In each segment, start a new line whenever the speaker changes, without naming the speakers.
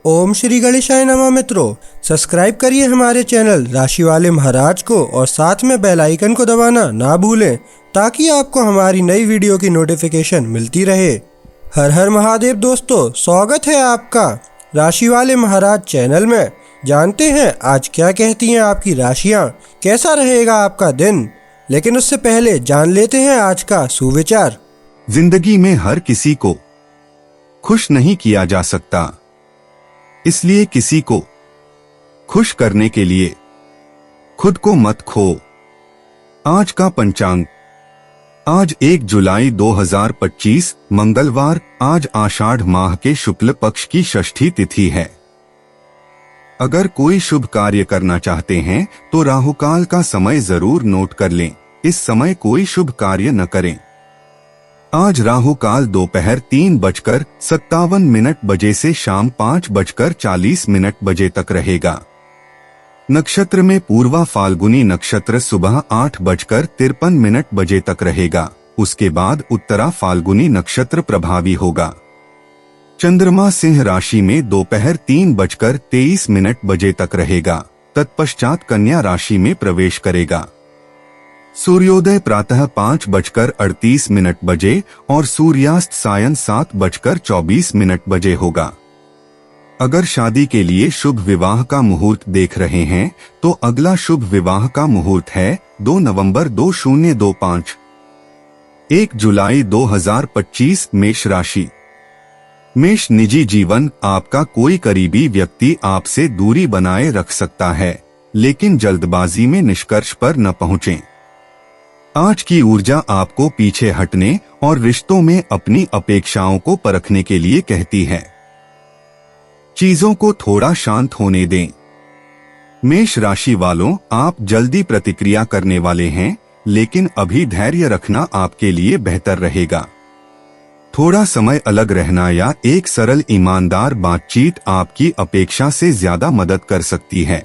ओम श्री गणेशाय नमः। मित्रों, सब्सक्राइब करिए हमारे चैनल राशि वाले महाराज को और साथ में बेल आइकन को दबाना ना भूलें ताकि आपको हमारी नई वीडियो की नोटिफिकेशन मिलती रहे। हर हर महादेव दोस्तों, स्वागत है आपका राशि वाले महाराज चैनल में। जानते हैं आज क्या कहती हैं आपकी राशियां, कैसा रहेगा आपका दिन। लेकिन उससे पहले जान लेते हैं आज का सुविचार।
जिंदगी में हर किसी को खुश नहीं किया जा सकता, इसलिए किसी को खुश करने के लिए खुद को मत खो। आज का पंचांग, आज 1 जुलाई 2025 मंगलवार। आज आषाढ़ माह के शुक्ल पक्ष की षष्ठी तिथि है। अगर कोई शुभ कार्य करना चाहते हैं तो राहुकाल का समय जरूर नोट कर लें। इस समय कोई शुभ कार्य न करें। आज राहु काल दोपहर 3:57 बजे से शाम 5:40 बजे तक रहेगा। नक्षत्र में पूर्वा फाल्गुनी नक्षत्र सुबह 8:53 बजे तक रहेगा। उसके बाद उत्तरा फाल्गुनी नक्षत्र प्रभावी होगा। चंद्रमा सिंह राशि में दोपहर 3:23 बजे तक रहेगा। तत्पश्चात कन्या राशि में प्रवेश करेगा। सूर्योदय प्रातः 5:38 बजे और सूर्यास्त सायं 7:24 बजे होगा। अगर शादी के लिए शुभ विवाह का मुहूर्त देख रहे हैं तो अगला शुभ विवाह का मुहूर्त है 2 नवंबर 2025। 1 जुलाई 2025 मेष राशि। मेष निजी जीवन, आपका कोई करीबी व्यक्ति आपसे दूरी बनाए रख सकता है, लेकिन जल्दबाजी में निष्कर्ष पर न पहुंचें। आज की ऊर्जा आपको पीछे हटने और रिश्तों में अपनी अपेक्षाओं को परखने के लिए कहती है। चीजों को थोड़ा शांत होने दें। मेष राशि वालों, आप जल्दी प्रतिक्रिया करने वाले हैं, लेकिन अभी धैर्य रखना आपके लिए बेहतर रहेगा। थोड़ा समय अलग रहना या एक सरल ईमानदार बातचीत आपकी अपेक्षा से ज्यादा मदद कर सकती है।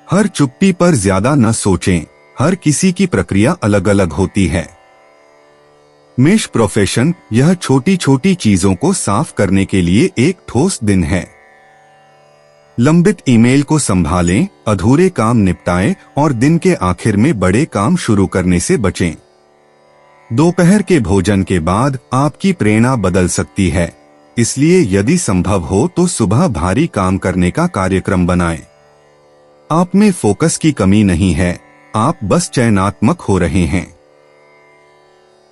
हर चुप्पी पर ज्यादा न सोचें, हर किसी की प्रक्रिया अलग अलग होती है। मेष प्रोफेशन, यह छोटी छोटी चीजों को साफ करने के लिए एक ठोस दिन है। लंबित ईमेल को संभालें, अधूरे काम निपटाएं और दिन के आखिर में बड़े काम शुरू करने से बचें। दोपहर के भोजन के बाद आपकी प्रेरणा बदल सकती है, इसलिए यदि संभव हो तो सुबह भारी काम करने का कार्यक्रम बनाएं। आप में फोकस की कमी नहीं है, आप बस चयनात्मक हो रहे हैं।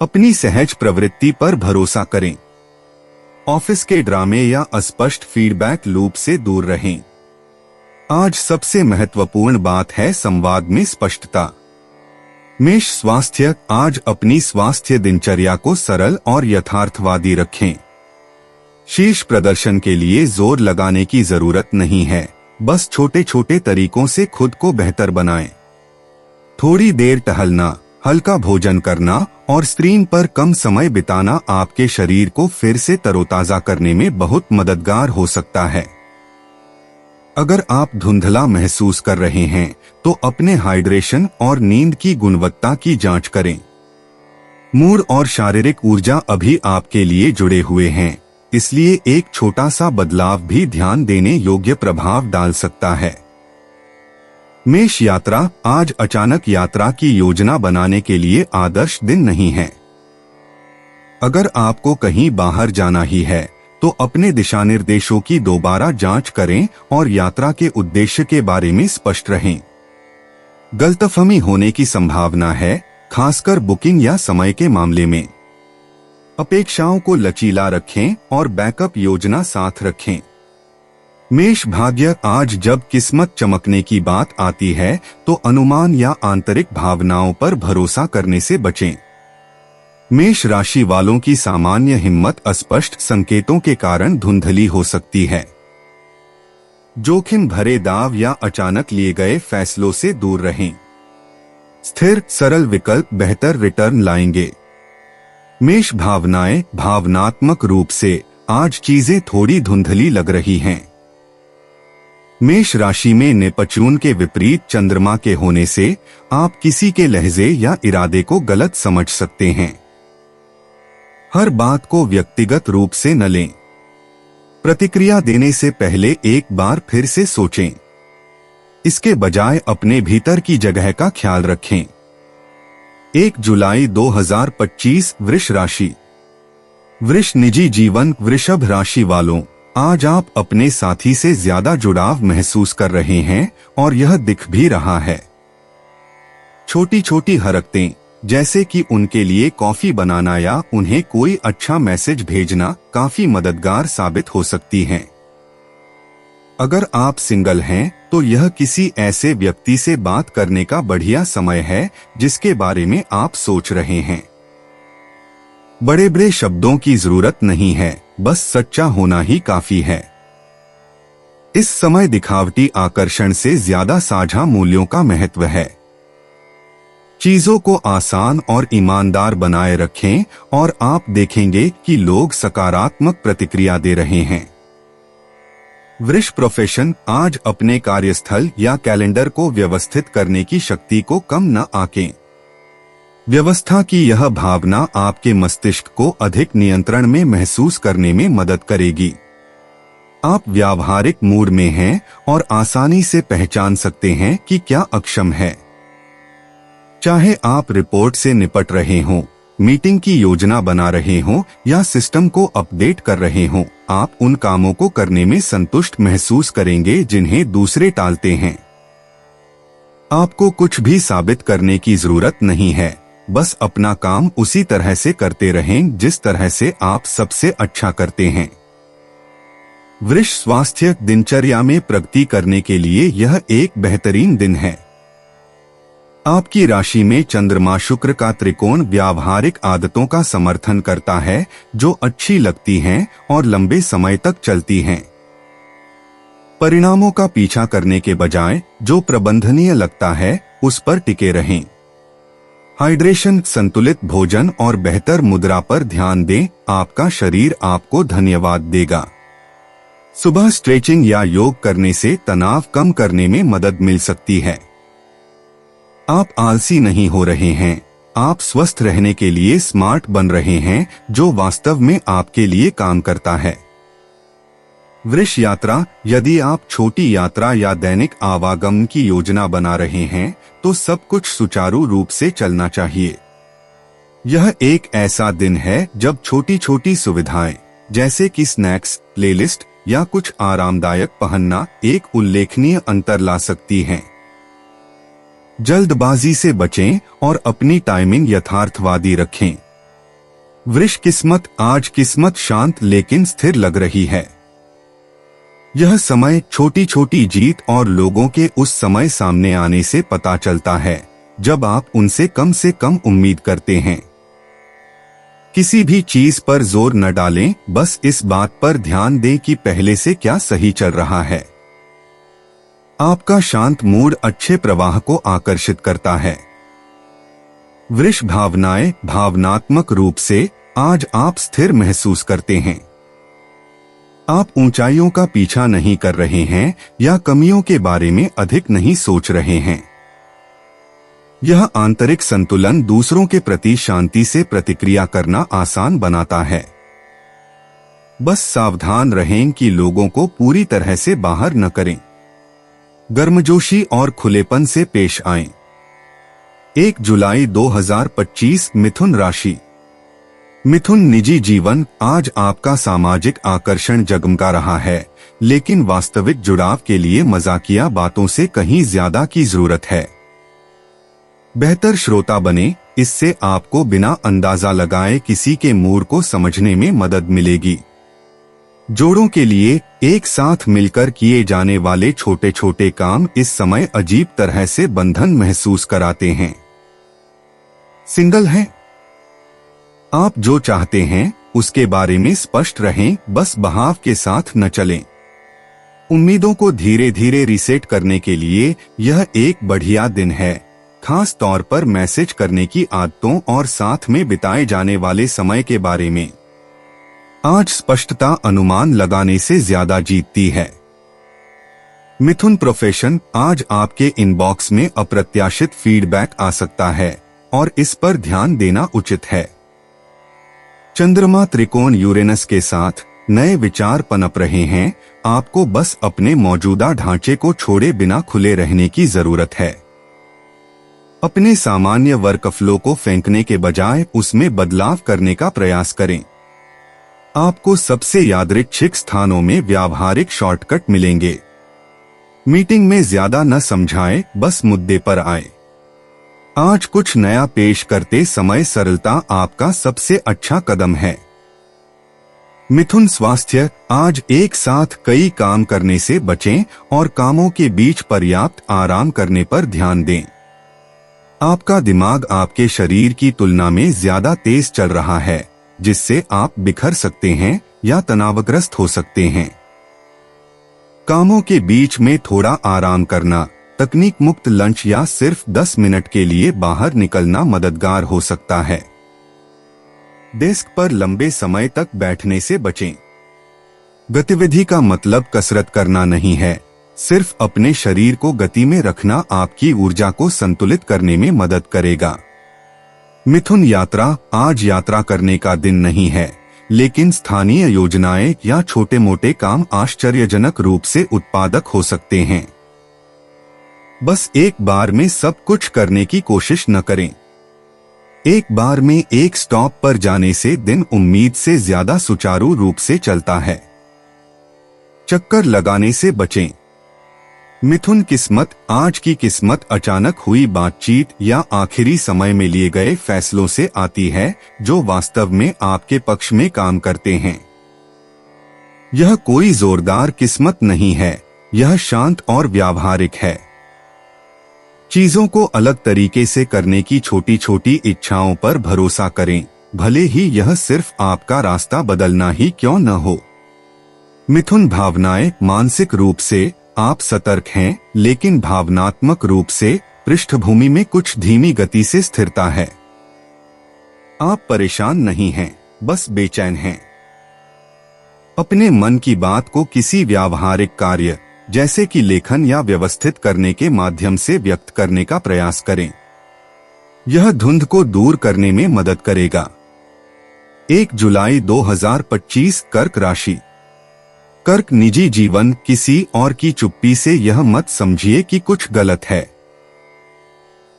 अपनी सहज प्रवृत्ति पर भरोसा करें। ऑफिस के ड्रामे या अस्पष्ट फीडबैक लूप से दूर रहें। आज सबसे महत्वपूर्ण बात है संवाद में स्पष्टता। मेष स्वास्थ्य, आज अपनी स्वास्थ्य दिनचर्या को सरल और यथार्थवादी रखें। शीर्ष प्रदर्शन के लिए जोर लगाने की जरूरत नहीं है, बस छोटे छोटे तरीकों से खुद को बेहतर बनाएं। थोड़ी देर टहलना, हल्का भोजन करना और स्क्रीन पर कम समय बिताना आपके शरीर को फिर से तरोताजा करने में बहुत मददगार हो सकता है। अगर आप धुंधला महसूस कर रहे हैं तो अपने हाइड्रेशन और नींद की गुणवत्ता की जांच करें। मूड और शारीरिक ऊर्जा अभी आपके लिए जुड़े हुए हैं, इसलिए एक छोटा सा बदलाव भी ध्यान देने योग्य प्रभाव डाल सकता है। मेष यात्रा, आज अचानक यात्रा की योजना बनाने के लिए आदर्श दिन नहीं है। अगर आपको कहीं बाहर जाना ही है तो अपने दिशा निर्देशों की दोबारा जांच करें और यात्रा के उद्देश्य के बारे में स्पष्ट रहें। गलतफहमी होने की संभावना है, खासकर बुकिंग या समय के मामले में। अपेक्षाओं को लचीला रखें और बैकअप योजना साथ रखें। मेष भाग्य, आज जब किस्मत चमकने की बात आती है तो अनुमान या आंतरिक भावनाओं पर भरोसा करने से बचें। मेष राशि वालों की सामान्य हिम्मत अस्पष्ट संकेतों के कारण धुंधली हो सकती है। जोखिम भरे दाव या अचानक लिए गए फैसलों से दूर रहें। स्थिर सरल विकल्प बेहतर रिटर्न लाएंगे। मेष भावनाएं, भावनात्मक रूप से आज चीजें थोड़ी धुंधली लग रही हैं। मेष राशि में नेपच्यून के विपरीत चंद्रमा के होने से आप किसी के लहजे या इरादे को गलत समझ सकते हैं। हर बात को व्यक्तिगत रूप से न लें। प्रतिक्रिया देने से पहले एक बार फिर से सोचें। इसके बजाय अपने भीतर की जगह का ख्याल रखें। 1 जुलाई 2025 वृष राशि। वृष निजी जीवन। वृषभ राशि वालों, आज आप अपने साथी से ज्यादा जुड़ाव महसूस कर रहे हैं और यह दिख भी रहा है। छोटी छोटी हरकतें जैसे कि उनके लिए कॉफी बनाना या उन्हें कोई अच्छा मैसेज भेजना काफी मददगार साबित हो सकती हैं। अगर आप सिंगल हैं तो यह किसी ऐसे व्यक्ति से बात करने का बढ़िया समय है जिसके बारे में आप सोच रहे हैं। बड़े बड़े शब्दों की जरूरत नहीं है, बस सच्चा होना ही काफी है। इस समय दिखावटी आकर्षण से ज्यादा साझा मूल्यों का महत्व है। चीजों को आसान और ईमानदार बनाए रखें और आप देखेंगे कि लोग सकारात्मक प्रतिक्रिया दे रहे हैं। वृष प्रोफेशन। आज अपने कार्यस्थल या कैलेंडर को व्यवस्थित करने की शक्ति को कम न आंकें। व्यवस्था की यह भावना आपके मस्तिष्क को अधिक नियंत्रण में महसूस करने में मदद करेगी। आप व्यावहारिक मूड में हैं और आसानी से पहचान सकते हैं कि क्या अक्षम है। चाहे आप रिपोर्ट से निपट रहे हों, मीटिंग की योजना बना रहे हों या सिस्टम को अपडेट कर रहे हों, आप उन कामों को करने में संतुष्ट महसूस करेंगे जिन्हें दूसरे टालते हैं। आपको कुछ भी साबित करने की जरूरत नहीं है, बस अपना काम उसी तरह से करते रहें जिस तरह से आप सबसे अच्छा करते हैं। वृष स्वास्थ्य। दिनचर्या में प्रगति करने के लिए यह एक बेहतरीन दिन है। आपकी राशि में चंद्रमा शुक्र का त्रिकोण व्यावहारिक आदतों का समर्थन करता है जो अच्छी लगती हैं और लंबे समय तक चलती हैं। परिणामों का पीछा करने के बजाय जो प्रबंधनीय लगता है उस पर टिके रहें। हाइड्रेशन, संतुलित भोजन और बेहतर मुद्रा पर ध्यान दें। आपका शरीर आपको धन्यवाद देगा। सुबह स्ट्रेचिंग या योग करने से तनाव कम करने में मदद मिल सकती है। आप आलसी नहीं हो रहे हैं, आप स्वस्थ रहने के लिए स्मार्ट बन रहे हैं जो वास्तव में आपके लिए काम करता है। वृष यात्रा। यदि आप छोटी यात्रा या दैनिक आवागमन की योजना बना रहे हैं तो सब कुछ सुचारू रूप से चलना चाहिए। यह एक ऐसा दिन है जब छोटी छोटी सुविधाएं जैसे कि स्नैक्स, प्लेलिस्ट या कुछ आरामदायक पहनना एक उल्लेखनीय अंतर ला सकती हैं। जल्दबाजी से बचें और अपनी टाइमिंग यथार्थवादी रखें। वृष किस्मत। आज किस्मत शांत लेकिन स्थिर लग रही है। यह समय छोटी छोटी जीत और लोगों के उस समय सामने आने से पता चलता है जब आप उनसे कम उम्मीद करते हैं। किसी भी चीज पर जोर न डालें, बस इस बात पर ध्यान दें कि पहले से क्या सही चल रहा है। आपका शांत मूड अच्छे प्रवाह को आकर्षित करता है। वृष भावनाएं। भावनात्मक रूप से आज आप स्थिर महसूस करते हैं। आप ऊंचाइयों का पीछा नहीं कर रहे हैं या कमियों के बारे में अधिक नहीं सोच रहे हैं। यह आंतरिक संतुलन दूसरों के प्रति शांति से प्रतिक्रिया करना आसान बनाता है। बस सावधान रहें कि लोगों को पूरी तरह से बाहर न करें। गर्मजोशी और खुलेपन से पेश आएं। 1 जुलाई 2025 मिथुन राशि। मिथुन निजी जीवन। आज आपका सामाजिक आकर्षण जगमगा रहा है, लेकिन वास्तविक जुड़ाव के लिए मजाकिया बातों से कहीं ज्यादा की जरूरत है। बेहतर श्रोता बने, इससे आपको बिना अंदाजा लगाए किसी के मूड को समझने में मदद मिलेगी। जोड़ों के लिए एक साथ मिलकर किए जाने वाले छोटे छोटे काम इस समय अजीब तरह से बंधन महसूस कराते हैं। सिंगल हैं? आप जो चाहते हैं उसके बारे में स्पष्ट रहें, बस बहाव के साथ न चलें। उम्मीदों को धीरे धीरे रीसेट करने के लिए यह एक बढ़िया दिन है, खास तौर पर मैसेज करने की आदतों और साथ में बिताए जाने वाले समय के बारे में। आज स्पष्टता अनुमान लगाने से ज्यादा जीतती है। मिथुन प्रोफेशन। आज आपके इनबॉक्स में अप्रत्याशित फीडबैक आ सकता है और इस पर ध्यान देना उचित है। चंद्रमा त्रिकोण यूरेनस के साथ नए विचार पनप रहे हैं। आपको बस अपने मौजूदा ढांचे को छोड़े बिना खुले रहने की जरूरत है। अपने सामान्य वर्कफ्लो को फेंकने के बजाय उसमें बदलाव करने का प्रयास करें। आपको सबसे यादृच्छिक स्थानों में व्यावहारिक शॉर्टकट मिलेंगे। मीटिंग में ज्यादा न समझाएं, बस मुद्दे पर आए। आज कुछ नया पेश करते समय सरलता आपका सबसे अच्छा कदम है। मिथुन स्वास्थ्य, आज एक साथ कई काम करने से बचें और कामों के बीच पर्याप्त आराम करने पर ध्यान दें। आपका दिमाग आपके शरीर की तुलना में ज्यादा तेज चल रहा है, जिससे आप बिखर सकते हैं या तनावग्रस्त हो सकते हैं। कामों के बीच में थोड़ा आराम करना, तकनीक मुक्त लंच या सिर्फ 10 मिनट के लिए बाहर निकलना मददगार हो सकता है। डेस्क पर लंबे समय तक बैठने से बचें। गतिविधि का मतलब कसरत करना नहीं है, सिर्फ अपने शरीर को गति में रखना आपकी ऊर्जा को संतुलित करने में मदद करेगा। मिथुन यात्रा, आज यात्रा करने का दिन नहीं है, लेकिन स्थानीय योजनाएं या छोटे मोटे काम आश्चर्यजनक रूप से उत्पादक हो सकते हैं। बस एक बार में सब कुछ करने की कोशिश न करें। एक बार में एक स्टॉप पर जाने से दिन उम्मीद से ज्यादा सुचारू रूप से चलता है। चक्कर लगाने से बचें। मिथुन किस्मत, आज की किस्मत अचानक हुई बातचीत या आखिरी समय में लिए गए फैसलों से आती है, जो वास्तव में आपके पक्ष में काम करते हैं। यह कोई जोरदार किस्मत नहीं है, यह शांत और व्यावहारिक है। चीजों को अलग तरीके से करने की छोटी छोटी इच्छाओं पर भरोसा करें, भले ही यह सिर्फ आपका रास्ता बदलना ही क्यों न हो। मिथुन भावनाएं, मानसिक रूप से आप सतर्क हैं, लेकिन भावनात्मक रूप से पृष्ठभूमि में कुछ धीमी गति से स्थिरता है। आप परेशान नहीं हैं, बस बेचैन हैं। अपने मन की बात को किसी व्यावहारिक कार्य जैसे कि लेखन या व्यवस्थित करने के माध्यम से व्यक्त करने का प्रयास करें। यह धुंध को दूर करने में मदद करेगा। 1 जुलाई 2025 कर्क राशि। कर्क निजी जीवन, किसी और की चुप्पी से यह मत समझिए कि कुछ गलत है।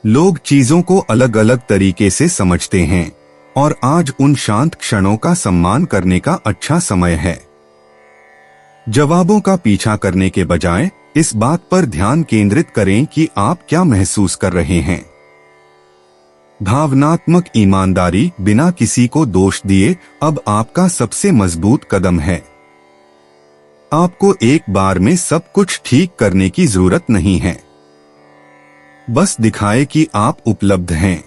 लोग चीजों को अलग अलग तरीके से समझते हैं और आज उन शांत क्षणों का सम्मान करने का अच्छा समय है। जवाबों का पीछा करने के बजाय इस बात पर ध्यान केंद्रित करें कि आप क्या महसूस कर रहे हैं। भावनात्मक ईमानदारी, बिना किसी को दोष दिए, अब आपका सबसे मजबूत कदम है। आपको एक बार में सब कुछ ठीक करने की जरूरत नहीं है। बस दिखाए कि आप उपलब्ध हैं।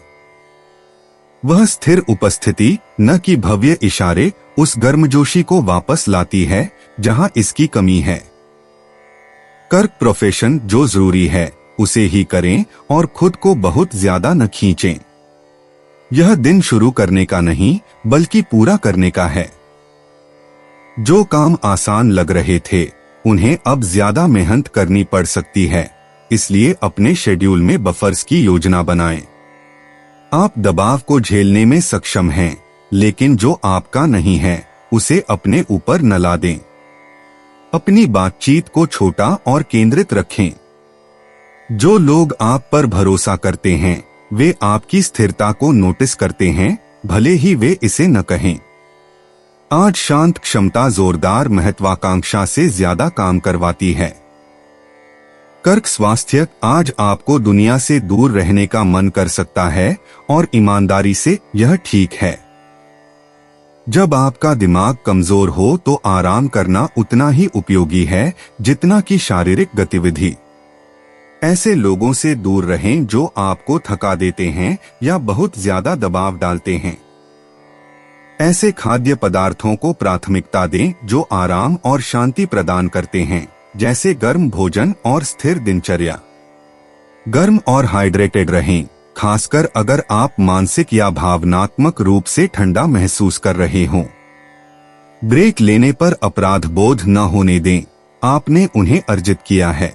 वह स्थिर उपस्थिति, न कि भव्य इशारे, उस गर्मजोशी को वापस लाती है जहां इसकी कमी है। कर्क प्रोफेशन, जो जरूरी है उसे ही करें और खुद को बहुत ज्यादा न खींचें। यह दिन शुरू करने का नहीं, बल्कि पूरा करने का है। जो काम आसान लग रहे थे, उन्हें अब ज्यादा मेहनत करनी पड़ सकती है, इसलिए अपने शेड्यूल में बफर्स की योजना बनाएं। आप दबाव को झेलने में सक्षम हैं, लेकिन जो आपका नहीं है, उसे अपने ऊपर न ला दें। अपनी बातचीत को छोटा और केंद्रित रखें। जो लोग आप पर भरोसा करते हैं, वे आपकी स्थिरता को नोटिस करते हैं, भले ही वे इसे न कहें। आज शांत क्षमता जोरदार महत्वाकांक्षा से ज्यादा काम करवाती है। कर्क स्वास्थ्य, आज आपको दुनिया से दूर रहने का मन कर सकता है और ईमानदारी से यह ठीक है। जब आपका दिमाग कमजोर हो तो आराम करना उतना ही उपयोगी है जितना कि शारीरिक गतिविधि। ऐसे लोगों से दूर रहें जो आपको थका देते हैं या बहुत ज्यादा दबाव डालते हैं। ऐसे खाद्य पदार्थों को प्राथमिकता दें जो आराम और शांति प्रदान करते हैं, जैसे गर्म भोजन और स्थिर दिनचर्या। गर्म और हाइड्रेटेड रहें, खासकर अगर आप मानसिक या भावनात्मक रूप से ठंडा महसूस कर रहे हों। ब्रेक लेने पर अपराध बोध न होने दें, आपने उन्हें अर्जित किया है।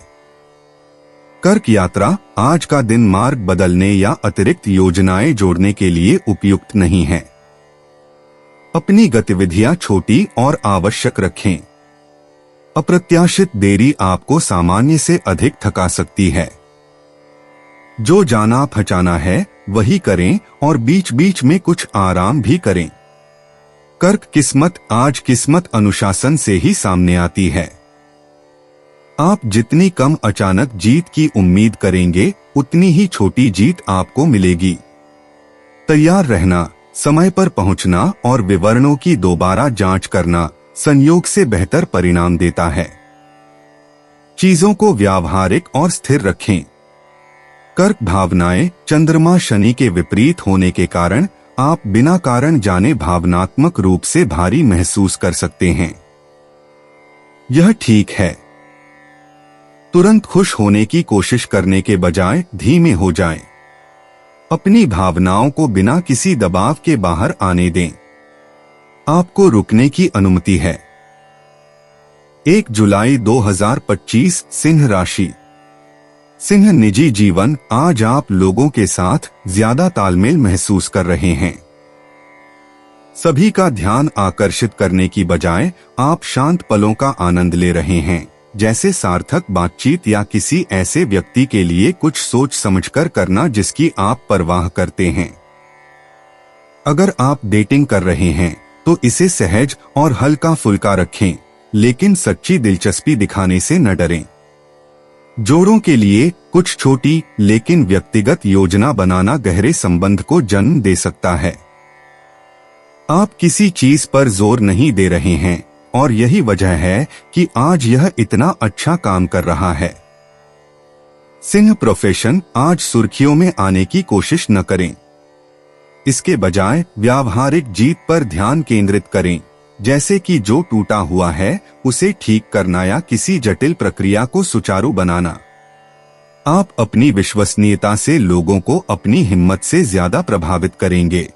कर्क यात्रा, आज का दिन मार्ग बदलने या अतिरिक्त योजनाएं जोड़ने के लिए उपयुक्त नहीं है। अपनी गतिविधियां छोटी और आवश्यक रखें। अप्रत्याशित देरी आपको सामान्य से अधिक थका सकती है। जो जाना पहचाना है वही करें और बीच बीच में कुछ आराम भी करें। कर्क किस्मत, आज किस्मत अनुशासन से ही सामने आती है। आप जितनी कम अचानक जीत की उम्मीद करेंगे उतनी ही छोटी जीत आपको मिलेगी। तैयार रहना, समय पर पहुंचना और विवरणों की दोबारा जांच करना संयोग से बेहतर परिणाम देता है। चीजों को व्यावहारिक और स्थिर रखें। कर्क भावनाएं, चंद्रमा शनि के विपरीत होने के कारण आप बिना कारण जाने भावनात्मक रूप से भारी महसूस कर सकते हैं। यह ठीक है। तुरंत खुश होने की कोशिश करने के बजाय धीमे हो जाएं। अपनी भावनाओं को बिना किसी दबाव के बाहर आने दें। आपको रुकने की अनुमति है। 1 जुलाई 2025 सिंह राशि। सिंह निजी जीवन, आज आप लोगों के साथ ज्यादा तालमेल महसूस कर रहे हैं। सभी का ध्यान आकर्षित करने की बजाय आप शांत पलों का आनंद ले रहे हैं, जैसे सार्थक बातचीत या किसी ऐसे व्यक्ति के लिए कुछ सोच समझकर करना जिसकी आप परवाह करते हैं। अगर आप डेटिंग कर रहे हैं तो इसे सहज और हल्का फुल्का रखें, लेकिन सच्ची दिलचस्पी दिखाने से न डरें। जोड़ों के लिए कुछ छोटी लेकिन व्यक्तिगत योजना बनाना गहरे संबंध को जन्म दे सकता है। आप किसी चीज पर जोर नहीं दे रहे हैं और यही वजह है कि आज यह इतना अच्छा काम कर रहा है। सिंह प्रोफेशन, आज सुर्खियों में आने की कोशिश न करें। इसके बजाय व्यावहारिक जीत पर ध्यान केंद्रित करें, जैसे कि जो टूटा हुआ है उसे ठीक करना या किसी जटिल प्रक्रिया को सुचारू बनाना। आप अपनी विश्वसनीयता से लोगों को अपनी हिम्मत से ज्यादा प्रभावित करेंगे।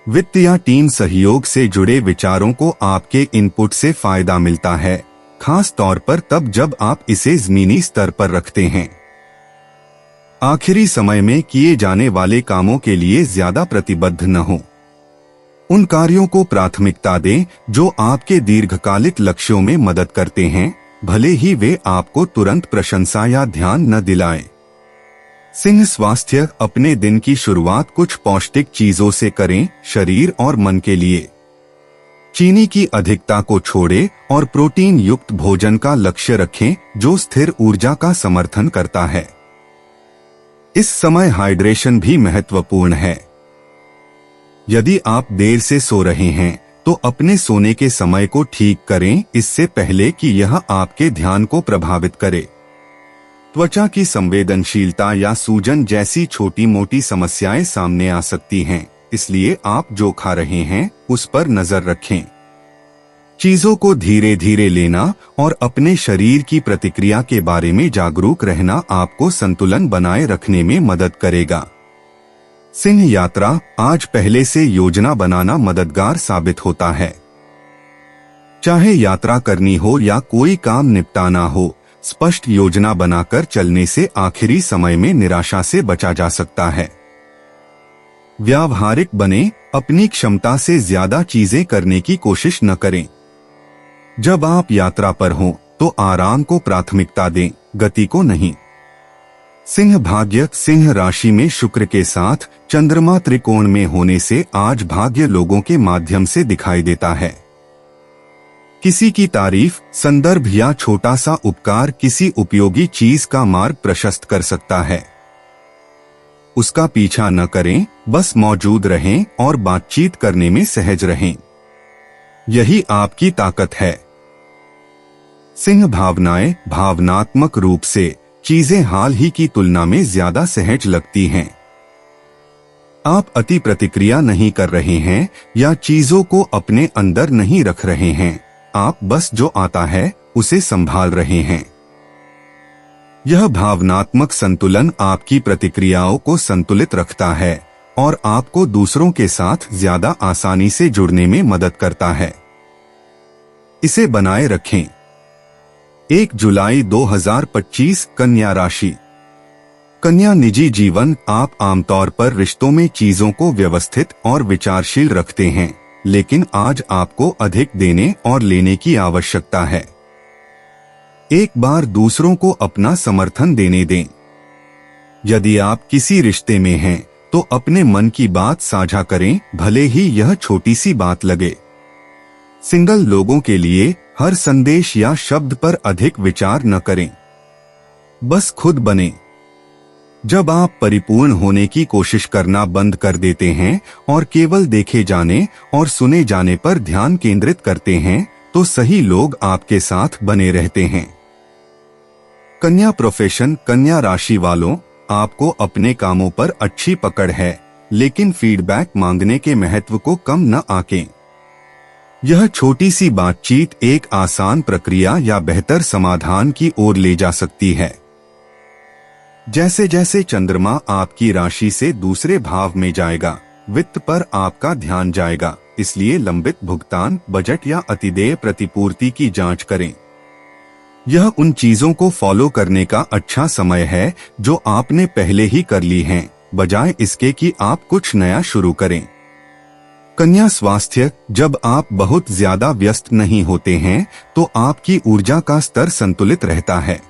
वित्त या टीम सहयोग से जुड़े विचारों को आपके इनपुट से फायदा मिलता है, खास तौर पर तब जब आप इसे जमीनी स्तर पर रखते हैं। आखिरी समय में किए जाने वाले कामों के लिए ज्यादा प्रतिबद्ध न हो। उन कार्यों को प्राथमिकता दें जो आपके दीर्घकालिक लक्ष्यों में मदद करते हैं, भले ही वे आपको तुरंत प्रशंसा या ध्यान न दिलाएं। सिंह स्वास्थ्य, अपने दिन की शुरुआत कुछ पौष्टिक चीजों से करें, शरीर और मन के लिए। चीनी की अधिकता को छोड़ें और प्रोटीन युक्त भोजन का लक्ष्य रखें जो स्थिर ऊर्जा का समर्थन करता है। इस समय हाइड्रेशन भी महत्वपूर्ण है। यदि आप देर से सो रहे हैं तो अपने सोने के समय को ठीक करें, इससे पहले कि यह आपके ध्यान को प्रभावित करे। त्वचा की संवेदनशीलता या सूजन जैसी छोटी मोटी समस्याएं सामने आ सकती हैं, इसलिए आप जो खा रहे हैं उस पर नजर रखें। चीजों को धीरे धीरे लेना और अपने शरीर की प्रतिक्रिया के बारे में जागरूक रहना आपको संतुलन बनाए रखने में मदद करेगा। सिंह यात्रा, आज पहले से योजना बनाना मददगार साबित होता है। चाहे यात्रा करनी हो या कोई काम निपटाना हो, स्पष्ट योजना बनाकर चलने से आखिरी समय में निराशा से बचा जा सकता है। व्यावहारिक बने, अपनी क्षमता से ज्यादा चीजें करने की कोशिश न करें। जब आप यात्रा पर हों तो आराम को प्राथमिकता दें, गति को नहीं। सिंह भाग्य, सिंह राशि में शुक्र के साथ चंद्रमा त्रिकोण में होने से आज भाग्य लोगों के माध्यम से दिखाई देता है। किसी की तारीफ, संदर्भ या छोटा सा उपकार किसी उपयोगी चीज का मार्ग प्रशस्त कर सकता है। उसका पीछा न करें, बस मौजूद रहें और बातचीत करने में सहज रहें। यही आपकी ताकत है। सिंह भावनाएं, भावनात्मक रूप से चीजें हाल ही की तुलना में ज्यादा सहज लगती हैं। आप अति प्रतिक्रिया नहीं कर रहे हैं या चीजों को अपने अंदर नहीं रख रहे हैं, आप बस जो आता है उसे संभाल रहे हैं। यह भावनात्मक संतुलन आपकी प्रतिक्रियाओं को संतुलित रखता है और आपको दूसरों के साथ ज्यादा आसानी से जुड़ने में मदद करता है। इसे बनाए रखें। 1 जुलाई 2025 कन्या राशि। कन्या निजी जीवन, आप आमतौर पर रिश्तों में चीजों को व्यवस्थित और विचारशील रखते हैं, लेकिन आज आपको अधिक देने और लेने की आवश्यकता है। एक बार दूसरों को अपना समर्थन देने दें। यदि आप किसी रिश्ते में हैं, तो अपने मन की बात साझा करें, भले ही यह छोटी सी बात लगे। सिंगल लोगों के लिए हर संदेश या शब्द पर अधिक विचार न करें, बस खुद बने। जब आप परिपूर्ण होने की कोशिश करना बंद कर देते हैं और केवल देखे जाने और सुने जाने पर ध्यान केंद्रित करते हैं, तो सही लोग आपके साथ बने रहते हैं। कन्या प्रोफेशन, कन्या राशि वालों, आपको अपने कामों पर अच्छी पकड़ है, लेकिन फीडबैक मांगने के महत्व को कम न आंकें। यह छोटी सी बातचीत एक आसान प्रक्रिया या बेहतर समाधान की ओर ले जा सकती है। जैसे जैसे चंद्रमा आपकी राशि से दूसरे भाव में जाएगा, वित्त पर आपका ध्यान जाएगा, इसलिए लंबित भुगतान, बजट या अतिदेय प्रतिपूर्ति की जांच करें। यह उन चीजों को फॉलो करने का अच्छा समय है जो आपने पहले ही कर ली हैं, बजाय इसके कि आप कुछ नया शुरू करें। कन्या स्वास्थ्य, जब आप बहुत ज्यादा व्यस्त नहीं होते हैं, तो आपकी ऊर्जा का स्तर संतुलित रहता है।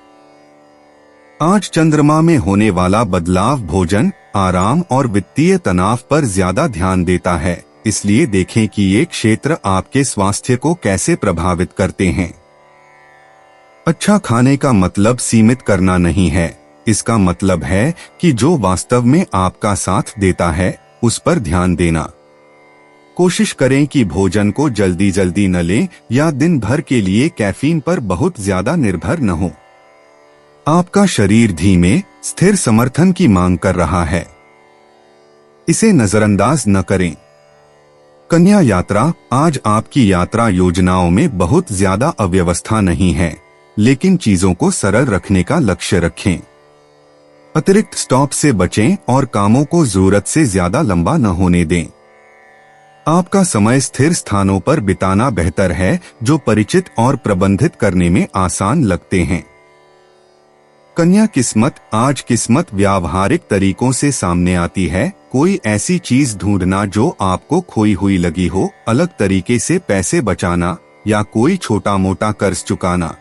आज चंद्रमा में होने वाला बदलाव भोजन, आराम और वित्तीय तनाव पर ज्यादा ध्यान देता है, इसलिए देखें कि ये क्षेत्र आपके स्वास्थ्य को कैसे प्रभावित करते हैं। अच्छा खाने का मतलब सीमित करना नहीं है, इसका मतलब है कि जो वास्तव में आपका साथ देता है, उस पर ध्यान देना। कोशिश करें कि भोजन को जल्दी जल्दी न लें या दिन भर के लिए कैफीन पर बहुत ज्यादा निर्भर न हो। आपका शरीर धीमे, स्थिर समर्थन की मांग कर रहा है, इसे नजरअंदाज न करें। कन्या यात्रा, आज आपकी यात्रा योजनाओं में बहुत ज्यादा अव्यवस्था नहीं है, लेकिन चीजों को सरल रखने का लक्ष्य रखें। अतिरिक्त स्टॉप से बचें और कामों को जरूरत से ज्यादा लंबा न होने दें। आपका समय स्थिर स्थानों पर बिताना बेहतर है, जो परिचित और प्रबंधित करने में आसान लगते हैं। कन्या किस्मत, आज किस्मत व्यावहारिक तरीकों से सामने आती है। कोई ऐसी चीज ढूंढना जो आपको खोई हुई लगी हो, अलग तरीके से पैसे बचाना या कोई छोटा मोटा कर्ज चुकाना।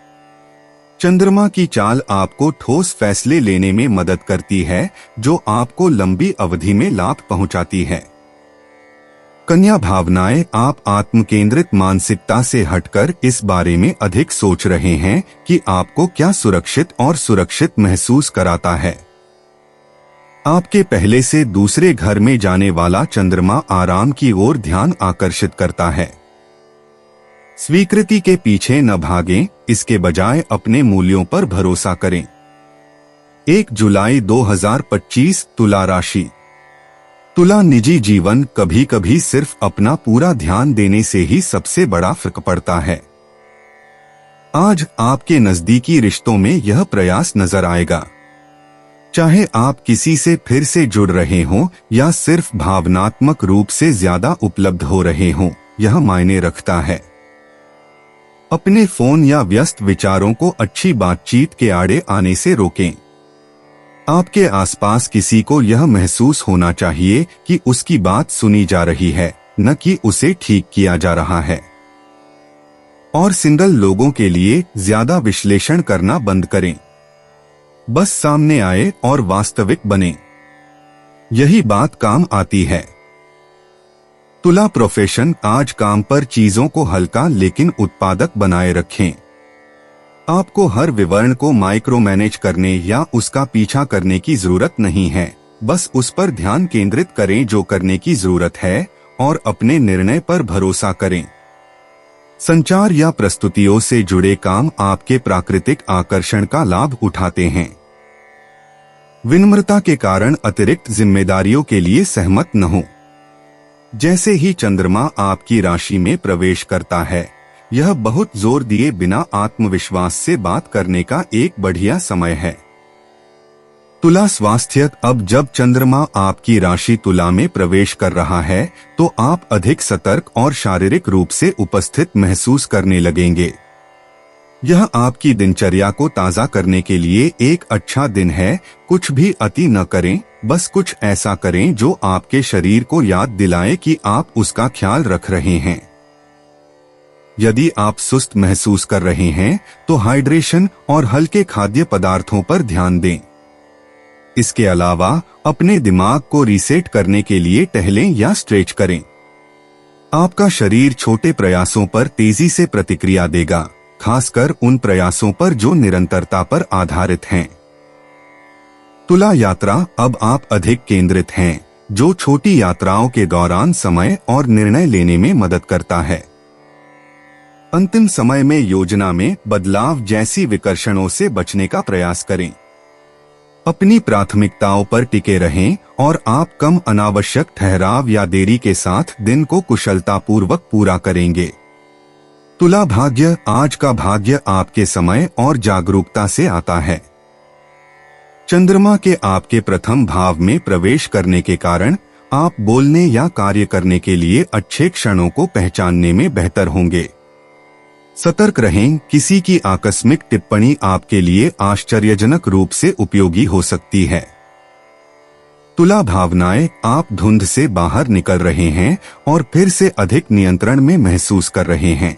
चंद्रमा की चाल आपको ठोस फैसले लेने में मदद करती है, जो आपको लंबी अवधि में लाभ पहुंचाती है। कन्या भावनाएं, आप आत्म केंद्रित मानसिकता से हटकर इस बारे में अधिक सोच रहे हैं कि आपको क्या सुरक्षित और सुरक्षित महसूस कराता है। आपके पहले से दूसरे घर में जाने वाला चंद्रमा आराम की ओर ध्यान आकर्षित करता है। स्वीकृति के पीछे न भागें, इसके बजाय अपने मूल्यों पर भरोसा करें। 1 जुलाई 2025, तुला राशि। तुला निजी जीवन, कभी कभी सिर्फ अपना पूरा ध्यान देने से ही सबसे बड़ा फर्क पड़ता है। आज आपके नजदीकी रिश्तों में यह प्रयास नजर आएगा। चाहे आप किसी से फिर से जुड़ रहे हों या सिर्फ भावनात्मक रूप से ज्यादा उपलब्ध हो रहे हों, यह मायने रखता है। अपने फोन या व्यस्त विचारों को अच्छी बातचीत के आड़े आने से रोकें। आपके आसपास किसी को यह महसूस होना चाहिए कि उसकी बात सुनी जा रही है, न कि उसे ठीक किया जा रहा है। और सिंगल लोगों के लिए ज्यादा विश्लेषण करना बंद करें, बस सामने आए और वास्तविक बने। यही बात काम आती है। तुला प्रोफेशन, आज काम पर चीजों को हल्का लेकिन उत्पादक बनाए रखें। आपको हर विवरण को माइक्रो मैनेज करने या उसका पीछा करने की जरूरत नहीं है, बस उस पर ध्यान केंद्रित करें जो करने की जरूरत है और अपने निर्णय पर भरोसा करें। संचार या प्रस्तुतियों से जुड़े काम आपके प्राकृतिक आकर्षण का लाभ उठाते हैं। विनम्रता के कारण अतिरिक्त जिम्मेदारियों के लिए सहमत न हो। जैसे ही चंद्रमा आपकी राशि में प्रवेश करता है, यह बहुत जोर दिए बिना आत्मविश्वास से बात करने का एक बढ़िया समय है। तुला स्वास्थ्य, अब जब चंद्रमा आपकी राशि तुला में प्रवेश कर रहा है, तो आप अधिक सतर्क और शारीरिक रूप से उपस्थित महसूस करने लगेंगे। यह आपकी दिनचर्या को ताज़ा करने के लिए एक अच्छा दिन है। कुछ भी अति न करें, बस कुछ ऐसा करें जो आपके शरीर को याद दिलाए कि आप उसका ख्याल रख रहे हैं। यदि आप सुस्त महसूस कर रहे हैं तो हाइड्रेशन और हल्के खाद्य पदार्थों पर ध्यान दें। इसके अलावा अपने दिमाग को रीसेट करने के लिए टहलें या स्ट्रेच करें। आपका शरीर छोटे प्रयासों पर तेजी से प्रतिक्रिया देगा, खासकर उन प्रयासों पर जो निरंतरता पर आधारित हैं। तुला यात्रा अब आप अधिक केंद्रित हैं, जो छोटी यात्राओं के दौरान समय और निर्णय लेने में मदद करता है। अंतिम समय में योजना में बदलाव जैसी विकर्षणों से बचने का प्रयास करें। अपनी प्राथमिकताओं पर टिके रहें और आप कम अनावश्यक ठहराव या देरी के साथ दिन को कुशलतापूर्वक पूरा करेंगे। तुला भाग्य। आज का भाग्य आपके समय और जागरूकता से आता है। चंद्रमा के आपके प्रथम भाव में प्रवेश करने के कारण आप बोलने या कार्य करने के लिए अच्छे क्षणों को पहचानने में बेहतर होंगे। सतर्क रहें, किसी की आकस्मिक टिप्पणी आपके लिए आश्चर्यजनक रूप से उपयोगी हो सकती है। तुला भावनाएं। आप धुंध से बाहर निकल रहे हैं और फिर से अधिक नियंत्रण में महसूस कर रहे हैं।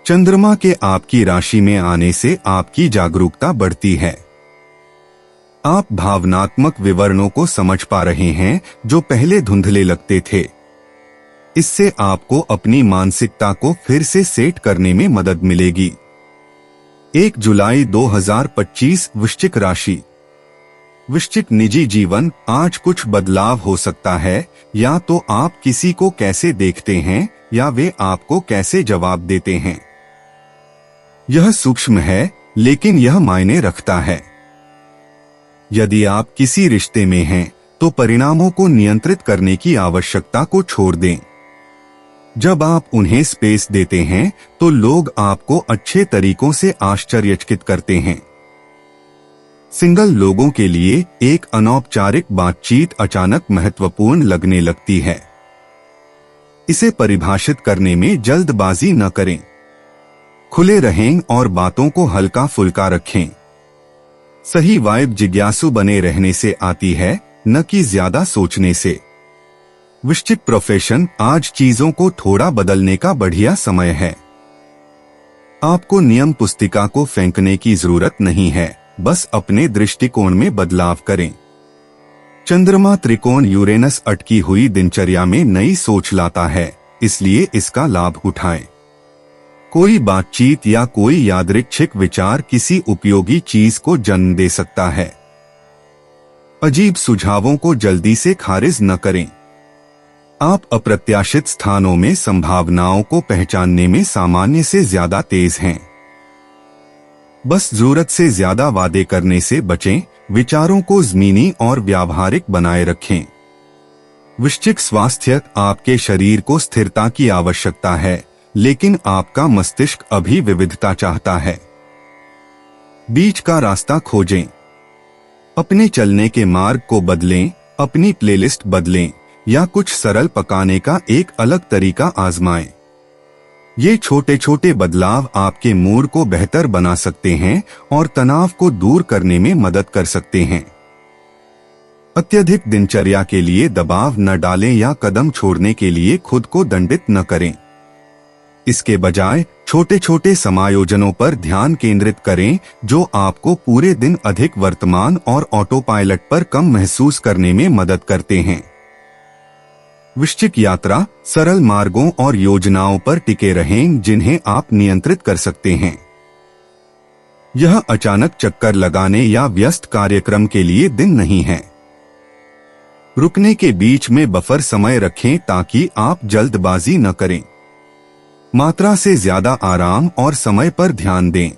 चंद्रमा के आपकी राशि में आने से आपकी जागरूकता बढ़ती है। आप भावनात्मक विवरणों को समझ पा रहे हैं जो पहले धुंधले लगते थे। इससे आपको अपनी मानसिकता को फिर से सेट करने में मदद मिलेगी। 1 जुलाई 2025 वृश्चिक राशि। वृश्चिक निजी जीवन। आज कुछ बदलाव हो सकता है। या तो आप किसी को कैसे देखते हैं या वे आपको कैसे जवाब देते हैं। यह सूक्ष्म है, लेकिन यह मायने रखता है। यदि आप किसी रिश्ते में हैं, तो परिणामों को नियंत्रित करने की आवश्यकता को छोड़ दें। जब आप उन्हें स्पेस देते हैं, तो लोग आपको अच्छे तरीकों से आश्चर्यचकित करते हैं। सिंगल लोगों के लिए एक अनौपचारिक बातचीत अचानक महत्वपूर्ण लगने लगती है। इसे परिभाषित करने में जल्दबाजी न करें। खुले रहें और बातों को हल्का फुल्का रखें। सही वाइब जिज्ञासु बने रहने से आती है, न कि ज्यादा सोचने से। वृश्चिक प्रोफेशन। आज चीजों को थोड़ा बदलने का बढ़िया समय है। आपको नियम पुस्तिका को फेंकने की जरूरत नहीं है, बस अपने दृष्टिकोण में बदलाव करें। चंद्रमा त्रिकोण यूरेनस अटकी हुई दिनचर्या में नई सोच लाता है, इसलिए इसका लाभ उठाएं। कोई बातचीत या कोई यादृच्छिक विचार किसी उपयोगी चीज को जन्म दे सकता है। अजीब सुझावों को जल्दी से खारिज न करें। आप अप्रत्याशित स्थानों में संभावनाओं को पहचानने में सामान्य से ज्यादा तेज हैं। बस जरूरत से ज्यादा वादे करने से बचें। विचारों को ज़मीनी और व्यावहारिक बनाए रखें। वृश्चिक स्वास्थ्य। आपके शरीर को स्थिरता की आवश्यकता है, लेकिन आपका मस्तिष्क अभी विविधता चाहता है। बीच का रास्ता खोजें। अपने चलने के मार्ग को बदलें, अपनी प्लेलिस्ट बदलें या कुछ सरल पकाने का एक अलग तरीका आजमाएं। ये छोटे छोटे बदलाव आपके मूड को बेहतर बना सकते हैं और तनाव को दूर करने में मदद कर सकते हैं। अत्यधिक दिनचर्या के लिए दबाव न डालें या कदम छोड़ने के लिए खुद को दंडित न करें। इसके बजाय छोटे छोटे समायोजनों पर ध्यान केंद्रित करें जो आपको पूरे दिन अधिक वर्तमान और ऑटो पायलट पर कम महसूस करने में मदद करते हैं। वृश्चिक यात्रा। सरल मार्गों और योजनाओं पर टिके रहें जिन्हें आप नियंत्रित कर सकते हैं। यह अचानक चक्कर लगाने या व्यस्त कार्यक्रम के लिए दिन नहीं है। रुकने के बीच में बफर समय रखें ताकि आप जल्दबाजी न करें। मात्रा से ज्यादा आराम और समय पर ध्यान दें।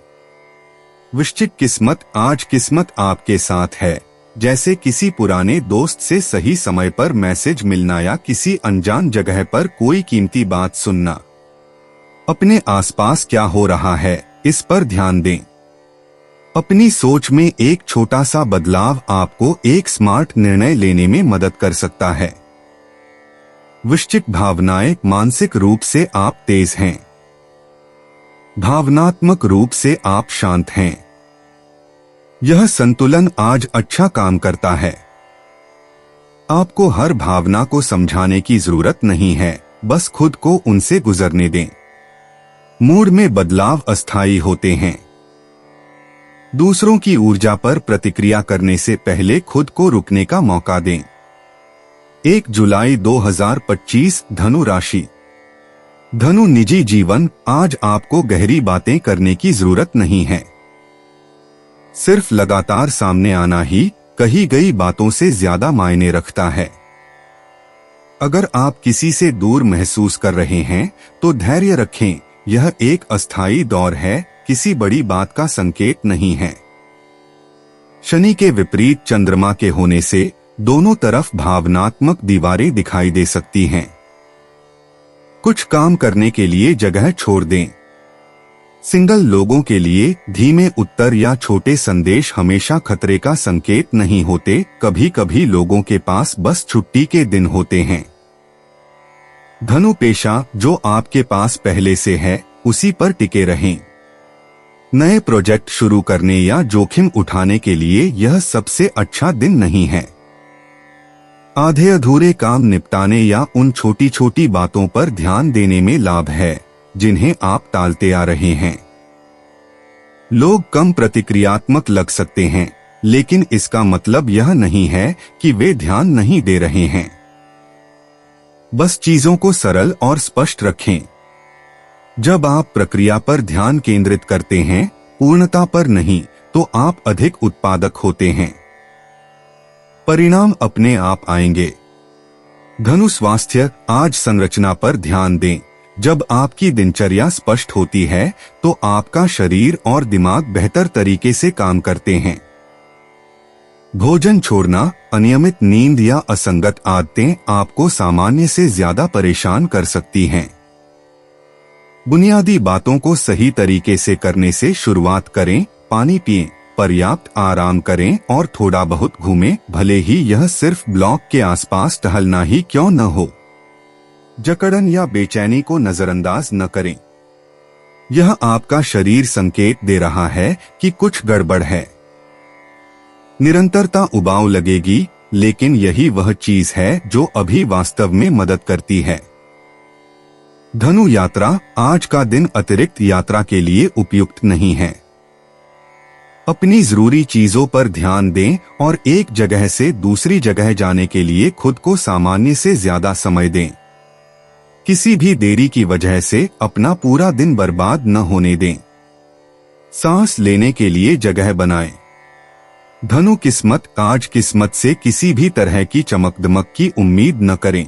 वृश्चिक किस्मत। आज किस्मत आपके साथ है, जैसे किसी पुराने दोस्त से सही समय पर मैसेज मिलना या किसी अनजान जगह पर कोई कीमती बात सुनना। अपने आसपास क्या हो रहा है, इस पर ध्यान दें। अपनी सोच में एक छोटा सा बदलाव आपको एक स्मार्ट निर्णय लेने में मदद कर सकता है। वृश्चिक भावनाएं। मानसिक रूप से आप तेज हैं। भावनात्मक रूप से आप शांत हैं। यह संतुलन आज अच्छा काम करता है। आपको हर भावना को समझाने की जरूरत नहीं है, बस खुद को उनसे गुजरने दें। मूड में बदलाव अस्थायी होते हैं। दूसरों की ऊर्जा पर प्रतिक्रिया करने से पहले खुद को रुकने का मौका दें। 1 जुलाई 2025 धनु राशि। धनु निजी जीवन। आज आपको गहरी बातें करने की जरूरत नहीं है। सिर्फ लगातार सामने आना ही कही गई बातों से ज्यादा मायने रखता है। अगर आप किसी से दूर महसूस कर रहे हैं तो धैर्य रखें। यह एक अस्थायी दौर है, किसी बड़ी बात का संकेत नहीं है। शनि के विपरीत चंद्रमा के होने से दोनों तरफ भावनात्मक दीवारें दिखाई दे सकती हैं। कुछ काम करने के लिए जगह छोड़ दें। सिंगल लोगों के लिए धीमे उत्तर या छोटे संदेश हमेशा खतरे का संकेत नहीं होते। कभी कभी लोगों के पास बस छुट्टी के दिन होते हैं। धनु पेशा। जो आपके पास पहले से है उसी पर टिके रहें। नए प्रोजेक्ट शुरू करने या जोखिम उठाने के लिए यह सबसे अच्छा दिन नहीं है। आधे अधूरे काम निपटाने या उन छोटी छोटी बातों पर ध्यान देने में लाभ है जिन्हें आप टालते आ रहे हैं। लोग कम प्रतिक्रियात्मक लग सकते हैं, लेकिन इसका मतलब यह नहीं है कि वे ध्यान नहीं दे रहे हैं। बस चीजों को सरल और स्पष्ट रखें। जब आप प्रक्रिया पर ध्यान केंद्रित करते हैं, पूर्णता पर नहीं, तो आप अधिक उत्पादक होते हैं। परिणाम अपने आप आएंगे। धनु स्वास्थ्य। आज संरचना पर ध्यान दें। जब आपकी दिनचर्या स्पष्ट होती है तो आपका शरीर और दिमाग बेहतर तरीके से काम करते हैं। भोजन छोड़ना, अनियमित नींद या असंगत आदतें आपको सामान्य से ज्यादा परेशान कर सकती हैं। बुनियादी बातों को सही तरीके से करने से शुरुआत करें। पानी पिएं, पर्याप्त आराम करें और थोड़ा बहुत घूमें, भले ही यह सिर्फ ब्लॉक के आसपास टहलना ही क्यों न हो। जकड़न या बेचैनी को नजरअंदाज न करें। यह आपका शरीर संकेत दे रहा है कि कुछ गड़बड़ है। निरंतरता उबाऊ लगेगी, लेकिन यही वह चीज है जो अभी वास्तव में मदद करती है। धनु यात्रा। आज का दिन अतिरिक्त यात्रा के लिए उपयुक्त नहीं है। अपनी जरूरी चीजों पर ध्यान दें और एक जगह से दूसरी जगह जाने के लिए खुद को सामान्य से ज्यादा समय दें। किसी भी देरी की वजह से अपना पूरा दिन बर्बाद न होने दें। सांस लेने के लिए जगह बनाएं। धनु किस्मत। आज किस्मत से किसी भी तरह की चमक दमक की उम्मीद न करें।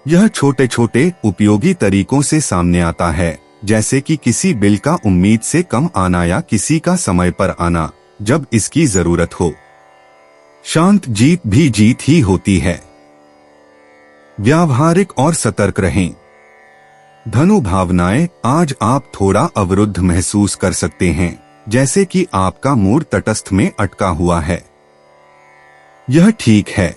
यह छोटे छोटे उपयोगी तरीकों से सामने आता है, जैसे कि किसी बिल का उम्मीद से कम आना या किसी का समय पर आना जब इसकी जरूरत हो। शांत जीत भी जीत ही होती है। व्यावहारिक और सतर्क रहें। धनु भावनाएं। आज आप थोड़ा अवरुद्ध महसूस कर सकते हैं, जैसे कि आपका मूड तटस्थ में अटका हुआ है। यह ठीक है।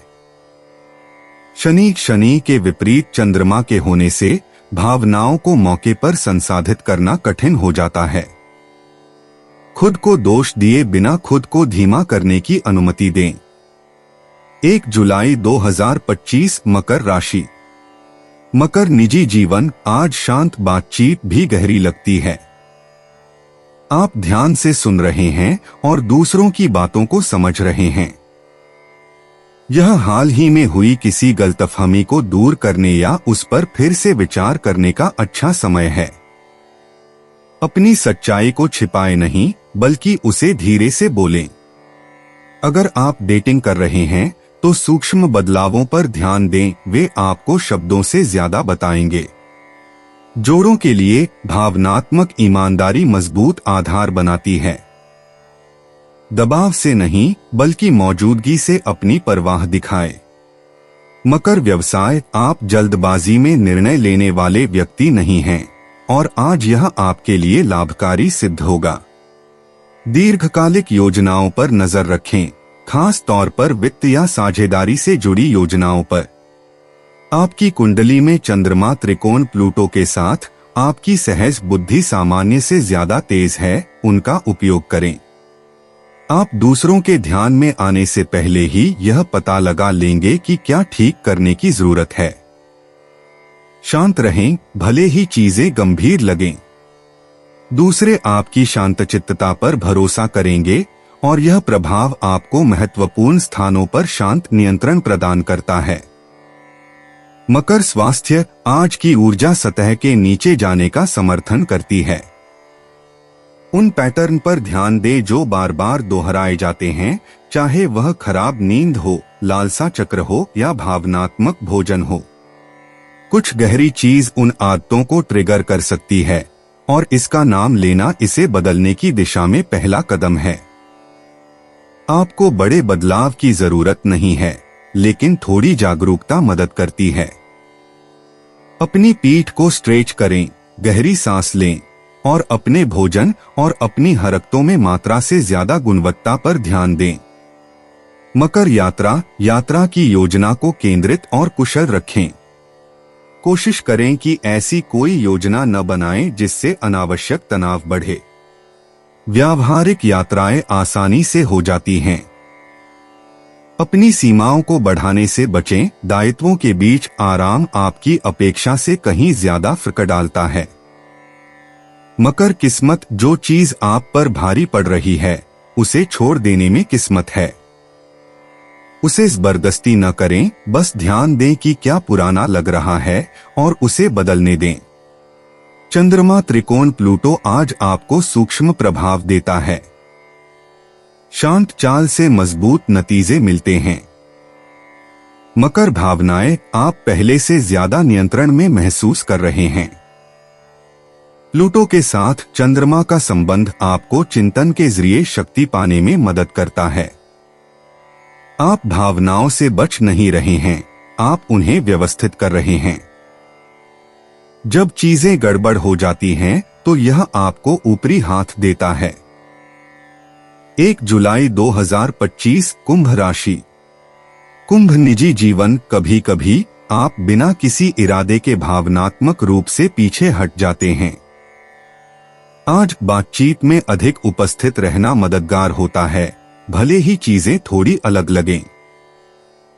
शनि के विपरीत चंद्रमा के होने से भावनाओं को मौके पर संसाधित करना कठिन हो जाता है। खुद को दोष दिए बिना खुद को धीमा करने की अनुमति दें। 1 जुलाई 2025 मकर राशि। मकर निजी जीवन। आज शांत बातचीत भी गहरी लगती है। आप ध्यान से सुन रहे हैं और दूसरों की बातों को समझ रहे हैं। यह हाल ही में हुई किसी गलतफहमी को दूर करने या उस पर फिर से विचार करने का अच्छा समय है। अपनी सच्चाई को छिपाए नहीं, बल्कि उसे धीरे से बोलें। अगर आप डेटिंग कर रहे हैं तो सूक्ष्म बदलावों पर ध्यान दें, वे आपको शब्दों से ज्यादा बताएंगे। जोड़ों के लिए भावनात्मक ईमानदारी मजबूत आधार बनाती है। दबाव से नहीं, बल्कि मौजूदगी से अपनी परवाह दिखाएं। मकर व्यवसाय। आप जल्दबाजी में निर्णय लेने वाले व्यक्ति नहीं हैं और आज यह आपके लिए लाभकारी सिद्ध होगा। दीर्घकालिक योजनाओं पर नजर रखें, खास तौर पर वित्त या साझेदारी से जुड़ी योजनाओं पर। आपकी कुंडली में चंद्रमा त्रिकोण प्लूटो के साथ आपकी सहज बुद्धि सामान्य से ज्यादा तेज है, उनका उपयोग करें। आप दूसरों के ध्यान में आने से पहले ही यह पता लगा लेंगे कि क्या ठीक करने की जरूरत है। शांत रहें, भले ही चीजें गंभीर लगें। दूसरे आपकी शांतचित्तता पर भरोसा करेंगे और यह प्रभाव आपको महत्वपूर्ण स्थानों पर शांत नियंत्रण प्रदान करता है। मकर स्वास्थ्य, आज की ऊर्जा सतह के नीचे जाने का समर्थन करती है। उन पैटर्न पर ध्यान दें जो बार बार दोहराए जाते हैं, चाहे वह खराब नींद हो, लालसा चक्र हो या भावनात्मक भोजन हो। कुछ गहरी चीज उन आदतों को ट्रिगर कर सकती है और इसका नाम लेना इसे बदलने की दिशा में पहला कदम है। आपको बड़े बदलाव की जरूरत नहीं है, लेकिन थोड़ी जागरूकता मदद करती है। अपनी पीठ को स्ट्रेच करें, गहरी सांस लें और अपने भोजन और अपनी हरकतों में मात्रा से ज्यादा गुणवत्ता पर ध्यान दें। मकर यात्रा की योजना को केंद्रित और कुशल रखें। कोशिश करें कि ऐसी कोई योजना न बनाएं जिससे अनावश्यक तनाव बढ़े। व्यावहारिक यात्राएं आसानी से हो जाती हैं। अपनी सीमाओं को बढ़ाने से बचें, दायित्वों के बीच आराम आपकी अपेक्षा से कहीं ज्यादा फर्क डालता है। मकर किस्मत, जो चीज आप पर भारी पड़ रही है उसे छोड़ देने में किस्मत है। उसे जबरदस्ती न करें, बस ध्यान दें कि क्या पुराना लग रहा है और उसे बदलने दें। चंद्रमा त्रिकोण प्लूटो आज आपको सूक्ष्म प्रभाव देता है। शांत चाल से मजबूत नतीजे मिलते हैं। मकर भावनाएं, आप पहले से ज्यादा नियंत्रण में महसूस कर रहे हैं। प्लूटो के साथ चंद्रमा का संबंध आपको चिंतन के जरिए शक्ति पाने में मदद करता है। आप भावनाओं से बच नहीं रहे हैं, आप उन्हें व्यवस्थित कर रहे हैं। जब चीजें गड़बड़ हो जाती हैं तो यह आपको ऊपरी हाथ देता है। 1 जुलाई 2025 कुंभ राशि। कुंभ निजी जीवन, कभी कभी आप बिना किसी इरादे के भावनात्मक रूप से पीछे हट जाते हैं। आज बातचीत में अधिक उपस्थित रहना मददगार होता है, भले ही चीजें थोड़ी अलग लगें।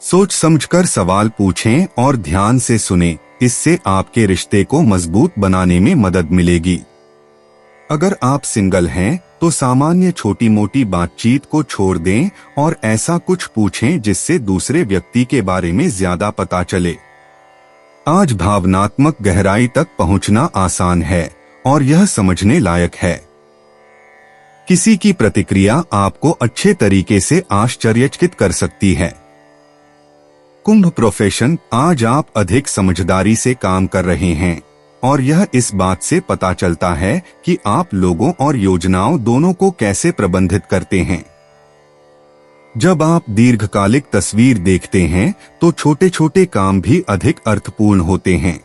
सोच समझकर सवाल पूछें और ध्यान से सुनें, इससे आपके रिश्ते को मजबूत बनाने में मदद मिलेगी। अगर आप सिंगल हैं तो सामान्य छोटी मोटी बातचीत को छोड़ दें और ऐसा कुछ पूछें जिससे दूसरे व्यक्ति के बारे में ज्यादा पता चले। आज भावनात्मक गहराई तक पहुंचना आसान है और यह समझने लायक है। किसी की प्रतिक्रिया आपको अच्छे तरीके से आश्चर्यचकित कर सकती है। कुंभ प्रोफेशन, आज आप अधिक समझदारी से काम कर रहे हैं और यह इस बात से पता चलता है कि आप लोगों और योजनाओं दोनों को कैसे प्रबंधित करते हैं। जब आप दीर्घकालिक तस्वीर देखते हैं तो छोटे छोटे काम भी अधिक अर्थपूर्ण होते हैं।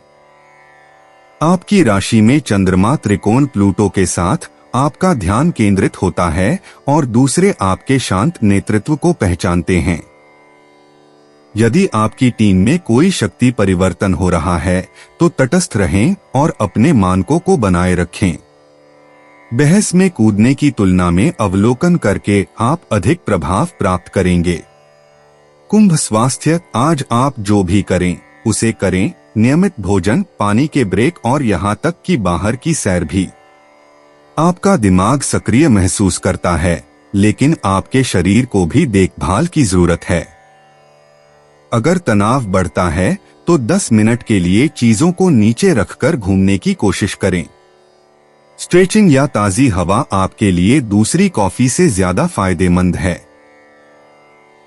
आपकी राशि में चंद्रमा त्रिकोण प्लूटो के साथ आपका ध्यान केंद्रित होता है और दूसरे आपके शांत नेतृत्व को पहचानते हैं। यदि आपकी टीम में कोई शक्ति परिवर्तन हो रहा है तो तटस्थ रहें और अपने मानकों को बनाए रखें। बहस में कूदने की तुलना में अवलोकन करके आप अधिक प्रभाव प्राप्त करेंगे। कुंभ स्वास्थ्य, आज आप जो भी करें उसे करें, नियमित भोजन, पानी के ब्रेक और यहाँ तक कि बाहर की सैर भी। आपका दिमाग सक्रिय महसूस करता है, लेकिन आपके शरीर को भी देखभाल की जरूरत है। अगर तनाव बढ़ता है तो 10 मिनट के लिए चीजों को नीचे रखकर घूमने की कोशिश करें। स्ट्रेचिंग या ताजी हवा आपके लिए दूसरी कॉफी से ज्यादा फायदेमंद है।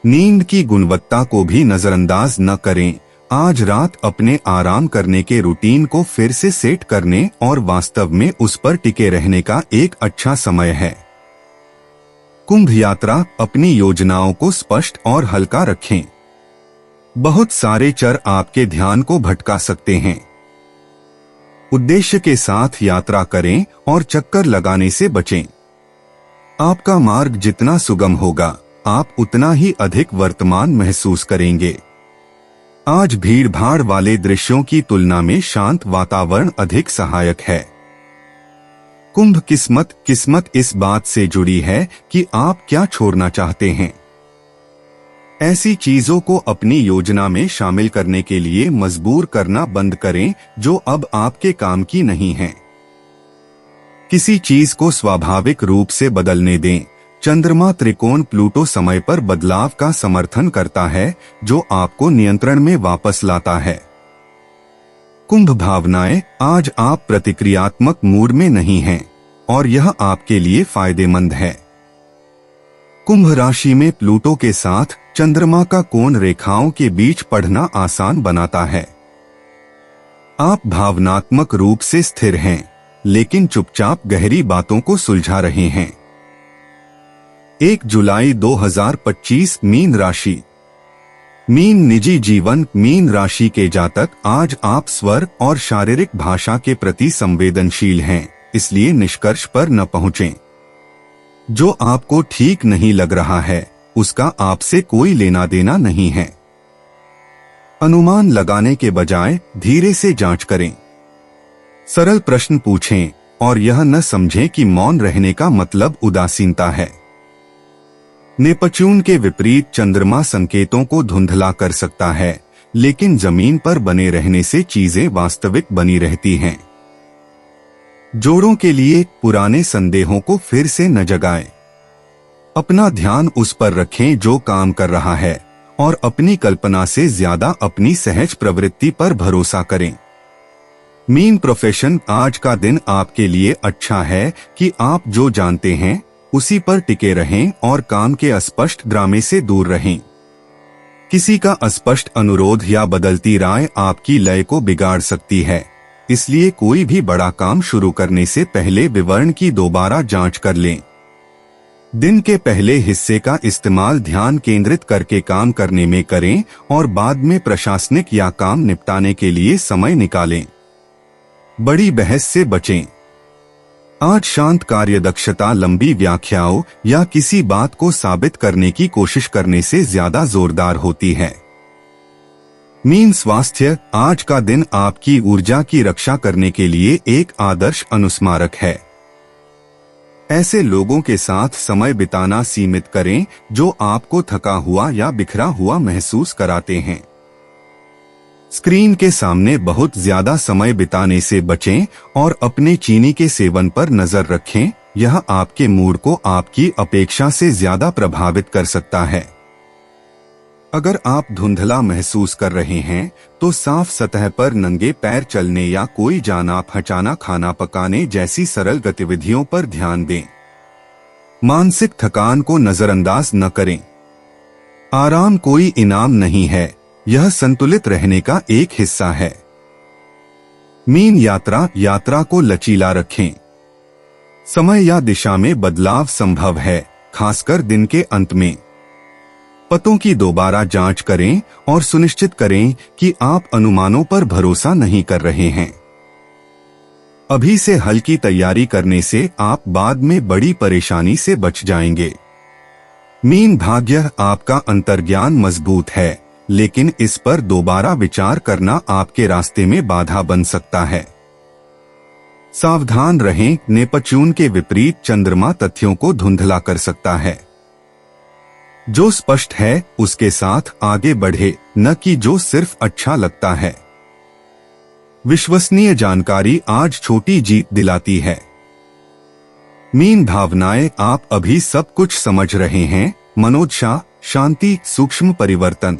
नींद की गुणवत्ता को भी नजरअंदाज न करें। आज रात अपने आराम करने के रूटीन को फिर से सेट करने और वास्तव में उस पर टिके रहने का एक अच्छा समय है। कुंभ यात्रा, अपनी योजनाओं को स्पष्ट और हल्का रखें। बहुत सारे चर आपके ध्यान को भटका सकते हैं। उद्देश्य के साथ यात्रा करें और चक्कर लगाने से बचें। आपका मार्ग जितना सुगम होगा, आप उतना ही अधिक वर्तमान महसूस करेंगे। आज भीड़ भाड़ वाले दृश्यों की तुलना में शांत वातावरण अधिक सहायक है। कुंभ किस्मत इस बात से जुड़ी है कि आप क्या छोड़ना चाहते हैं। ऐसी चीजों को अपनी योजना में शामिल करने के लिए मजबूर करना बंद करें जो अब आपके काम की नहीं है। किसी चीज को स्वाभाविक रूप से बदलने दें। चंद्रमा त्रिकोण प्लूटो समय पर बदलाव का समर्थन करता है जो आपको नियंत्रण में वापस लाता है। कुंभ भावनाएं, आज आप प्रतिक्रियात्मक मूड में नहीं हैं और यह आपके लिए फायदेमंद है। कुंभ राशि में प्लूटो के साथ चंद्रमा का कोण रेखाओं के बीच पढ़ना आसान बनाता है। आप भावनात्मक रूप से स्थिर हैं, लेकिन चुपचाप गहरी बातों को सुलझा रहे हैं। 1 जुलाई 2025 मीन राशि। मीन निजी जीवन। मीन राशि के जातक, आज आप स्वर और शारीरिक भाषा के प्रति संवेदनशील हैं, इसलिए निष्कर्ष पर न पहुंचें। जो आपको ठीक नहीं लग रहा है उसका आपसे कोई लेना देना नहीं है। अनुमान लगाने के बजाय धीरे से जांच करें। सरल प्रश्न पूछें और यह न समझें कि मौन रहने का मतलब उदासीनता है। नेपच्यून के विपरीत चंद्रमा संकेतों को धुंधला कर सकता है, लेकिन जमीन पर बने रहने से चीजें वास्तविक बनी रहती हैं। जोड़ों के लिए पुराने संदेहों को फिर से न जगाएं। अपना ध्यान उस पर रखें जो काम कर रहा है और अपनी कल्पना से ज्यादा अपनी सहज प्रवृत्ति पर भरोसा करें। Mean profession. आज का दिन आपके लिए अच्छा है कि आप जो जानते हैं उसी पर टिके रहें और काम के अस्पष्ट ड्रामे से दूर रहें। किसी का अस्पष्ट अनुरोध या बदलती राय आपकी लय को बिगाड़ सकती है, इसलिए कोई भी बड़ा काम शुरू करने से पहले विवरण की दोबारा जांच कर लें। दिन के पहले हिस्से का इस्तेमाल ध्यान केंद्रित करके काम करने में करें और बाद में प्रशासनिक या काम निपटाने के लिए समय निकालें। बड़ी बहस से बचें। आज शांत कार्यदक्षता लंबी व्याख्याओं या किसी बात को साबित करने की कोशिश करने से ज्यादा जोरदार होती है। मीन स्वास्थ्य। आज का दिन आपकी ऊर्जा की रक्षा करने के लिए एक आदर्श अनुस्मारक है। ऐसे लोगों के साथ समय बिताना सीमित करें जो आपको थका हुआ या बिखरा हुआ महसूस कराते हैं। स्क्रीन के सामने बहुत ज्यादा समय बिताने से बचें और अपने चीनी के सेवन पर नजर रखें, यह आपके मूड को आपकी अपेक्षा से ज्यादा प्रभावित कर सकता है। अगर आप धुंधला महसूस कर रहे हैं तो साफ सतह पर नंगे पैर चलने या कोई जाना पहचाना खाना पकाने जैसी सरल गतिविधियों पर ध्यान दें। मानसिक थकान को नजरअंदाज न करें। आराम कोई इनाम नहीं है, यह संतुलित रहने का एक हिस्सा है। मीन यात्रा को लचीला रखें। समय या दिशा में बदलाव संभव है, खासकर दिन के अंत में। पतों की दोबारा जांच करें और सुनिश्चित करें कि आप अनुमानों पर भरोसा नहीं कर रहे हैं। अभी से हल्की तैयारी करने से आप बाद में बड़ी परेशानी से बच जाएंगे। मीन भाग्य। आपका अंतर्ज्ञान मजबूत है, लेकिन इस पर दोबारा विचार करना आपके रास्ते में बाधा बन सकता है। सावधान रहें। नेपच्यून के विपरीत चंद्रमा तथ्यों को धुंधला कर सकता है। जो स्पष्ट है उसके साथ आगे बढ़े, न कि जो सिर्फ अच्छा लगता है। विश्वसनीय जानकारी आज छोटी जीत दिलाती है। मीन भावनाएं। आप अभी सब कुछ समझ रहे हैं। मनोज शाह। शांति सूक्ष्म परिवर्तन।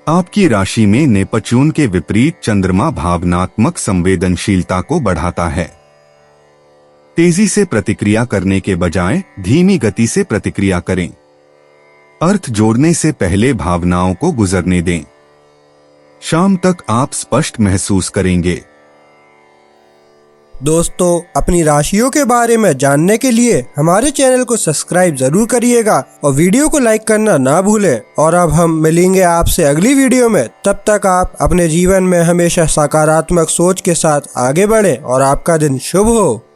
आपकी राशि में नेपच्यून के विपरीत चंद्रमा भावनात्मक संवेदनशीलता को बढ़ाता है। तेजी से प्रतिक्रिया करने के बजाय धीमी गति से प्रतिक्रिया करें। अर्थ जोड़ने से पहले भावनाओं को गुजरने दें। शाम तक आप स्पष्ट महसूस करेंगे।
दोस्तों, अपनी राशियों के बारे में जानने के लिए हमारे चैनल को सब्सक्राइब जरूर करिएगा और वीडियो को लाइक करना ना भूलें। और अब हम मिलेंगे आपसे अगली वीडियो में। तब तक आप अपने जीवन में हमेशा सकारात्मक सोच के साथ आगे बढ़ें और आपका दिन शुभ हो।